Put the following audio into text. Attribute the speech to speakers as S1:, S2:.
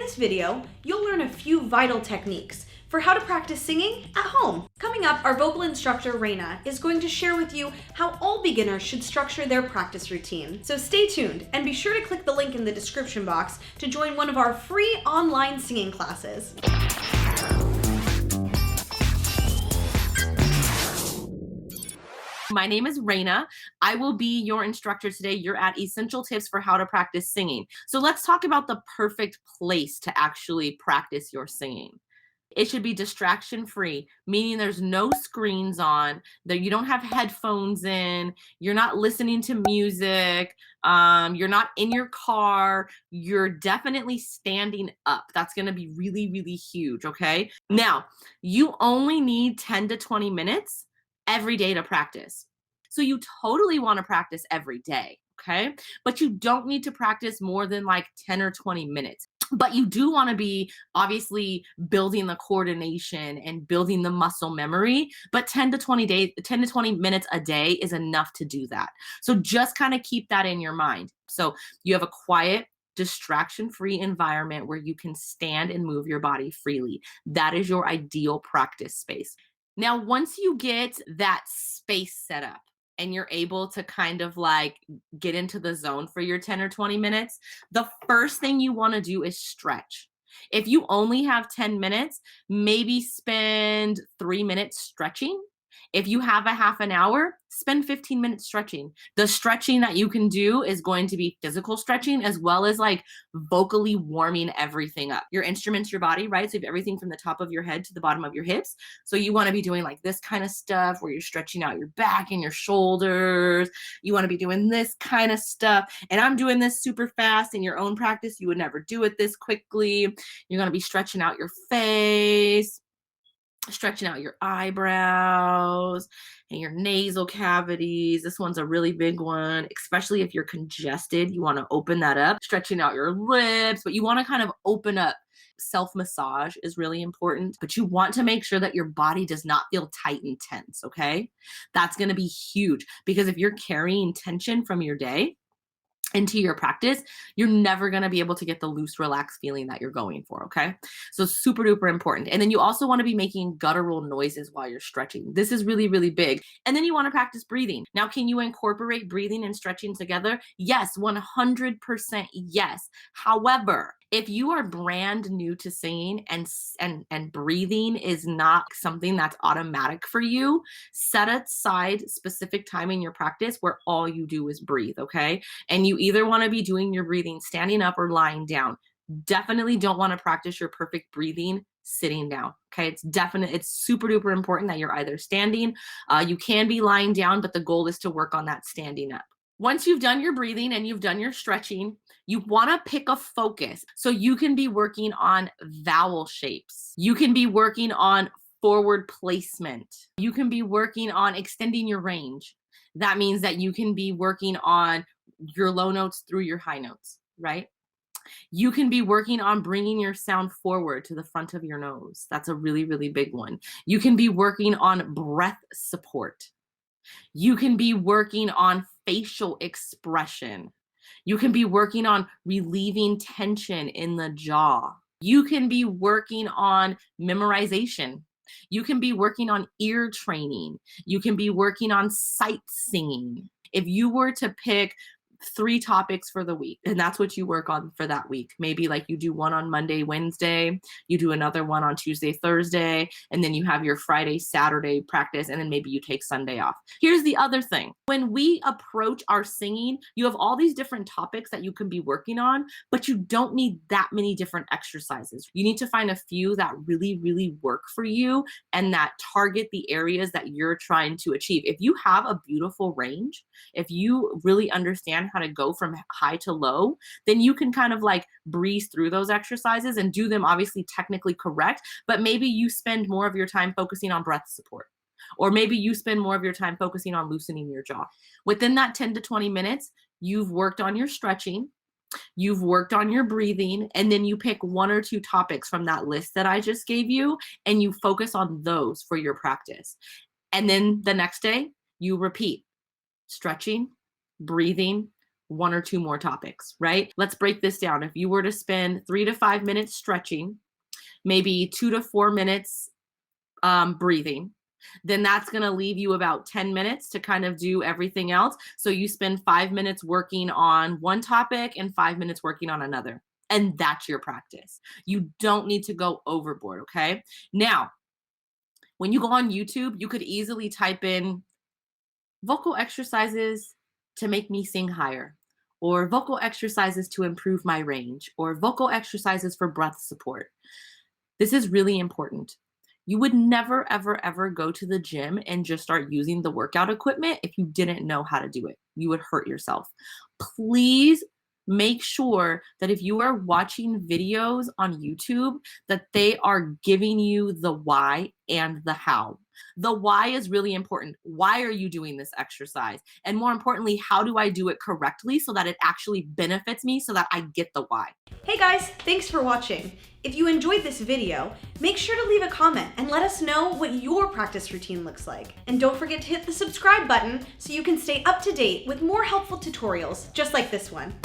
S1: this video, you'll learn a few vital techniques for how to practice singing at home. Coming up, our vocal instructor, Reina, is going to share with you how all beginners should structure their practice routine. So stay tuned and be sure to click the link in the description box to join one of our free online singing classes.
S2: My name is Reina. I will be your instructor today. You're at Essential Tips for How to Practice Singing. So let's talk about the perfect place to actually practice your singing. It should be distraction-free, meaning there's no screens on, that you don't have headphones in, you're not listening to music, you're not in your car, you're definitely standing up. That's gonna be really, really huge, okay? Now, you only need 10 to 20 minutes every day to practice. So you totally want to practice every day, okay? But you don't need to practice more than like 10 or 20 minutes. But you do want to be obviously building the coordination and building the muscle memory, but 10 to 20 minutes a day is enough to do that. So just kind of keep that in your mind. So you have a quiet, distraction-free environment where you can stand and move your body freely. That is your ideal practice space. Now, once you get that space set up and you're able to kind of like get into the zone for your 10 or 20 minutes, the first thing you want to do is stretch. If you only have 10 minutes, maybe spend 3 minutes stretching. If you have a half an hour, spend 15 minutes stretching. The stretching that you can do is going to be physical stretching as well as like vocally warming everything up. Your instrument's your body, right? So you have everything from the top of your head to the bottom of your hips. So you want to be doing like this kind of stuff where you're stretching out your back and your shoulders. You want to be doing this kind of stuff. And I'm doing this super fast. In your own practice, you would never do it this quickly. You're going to be stretching out your face, stretching out your eyebrows and your nasal cavities. This one's a really big one, especially if you're congested. You want to open that up, stretching out your lips, but you want to kind of open up. Self-massage is really important, but you want to make sure that your body does not feel tight and tense, okay? That's going to be huge because if you're carrying tension from your day into your practice, you're never going to be able to get the loose, relaxed feeling that you're going for, okay? So super duper important. And then you also want to be making guttural noises while you're stretching. This is really, really big. And then you want to practice breathing. Now, can you incorporate breathing and stretching together? Yes, 100% yes. However, if you are brand new to singing and breathing is not something that's automatic for you, set aside specific time in your practice where all you do is breathe, okay? And you either want to be doing your breathing standing up or lying down. Definitely don't want to practice your perfect breathing sitting down, okay? It's super duper important that you're either standing, you can be lying down, but the goal is to work on that standing up. Once you've done your breathing and you've done your stretching, you want to pick a focus. So you can be working on vowel shapes. You can be working on forward placement. You can be working on extending your range. That means that you can be working on your low notes through your high notes, right? You can be working on bringing your sound forward to the front of your nose. That's a really, really big one. You can be working on breath support. You can be working on facial expression. You can be working on relieving tension in the jaw. You can be working on memorization. You can be working on ear training. You can be working on sight singing. If you were to pick 3 topics for the week, and that's what you work on for that week. Maybe like you do one on Monday, Wednesday, you do another one on Tuesday, Thursday, and then you have your Friday, Saturday practice, and then maybe you take Sunday off. Here's the other thing. When we approach our singing, you have all these different topics that you can be working on, but you don't need that many different exercises. You need to find a few that really, really work for you and that target the areas that you're trying to achieve. If you have a beautiful range, if you really understand how to go from high to low, then you can kind of like breeze through those exercises and do them obviously technically correct, but maybe you spend more of your time focusing on breath support. Or maybe you spend more of your time focusing on loosening your jaw. Within that 10 to 20 minutes, you've worked on your stretching, you've worked on your breathing, and then you pick 1 or 2 topics from that list that I just gave you, and you focus on those for your practice. And then the next day, you repeat stretching, breathing, one or two more topics, right? Let's break this down. If you were to spend 3 to 5 minutes stretching, maybe 2 to 4 minutes breathing, then that's going to leave you about 10 minutes to kind of do everything else. So you spend 5 minutes working on one topic and 5 minutes working on another. And that's your practice. You don't need to go overboard, okay? Now, when you go on YouTube, you could easily type in vocal exercises to make me sing higher, or vocal exercises to improve my range, or vocal exercises for breath support. This is really important. You would never, ever, ever go to the gym and just start using the workout equipment if you didn't know how to do it. You would hurt yourself. Please make sure that if you are watching videos on YouTube, that they are giving you the why and the how. The why is really important. Why are you doing this exercise? And more importantly, how do I do it correctly so that it actually benefits me so that I get the why?
S1: Hey guys, thanks for watching. If you enjoyed this video, make sure to leave a comment and let us know what your practice routine looks like. And don't forget to hit the subscribe button so you can stay up to date with more helpful tutorials just like this one.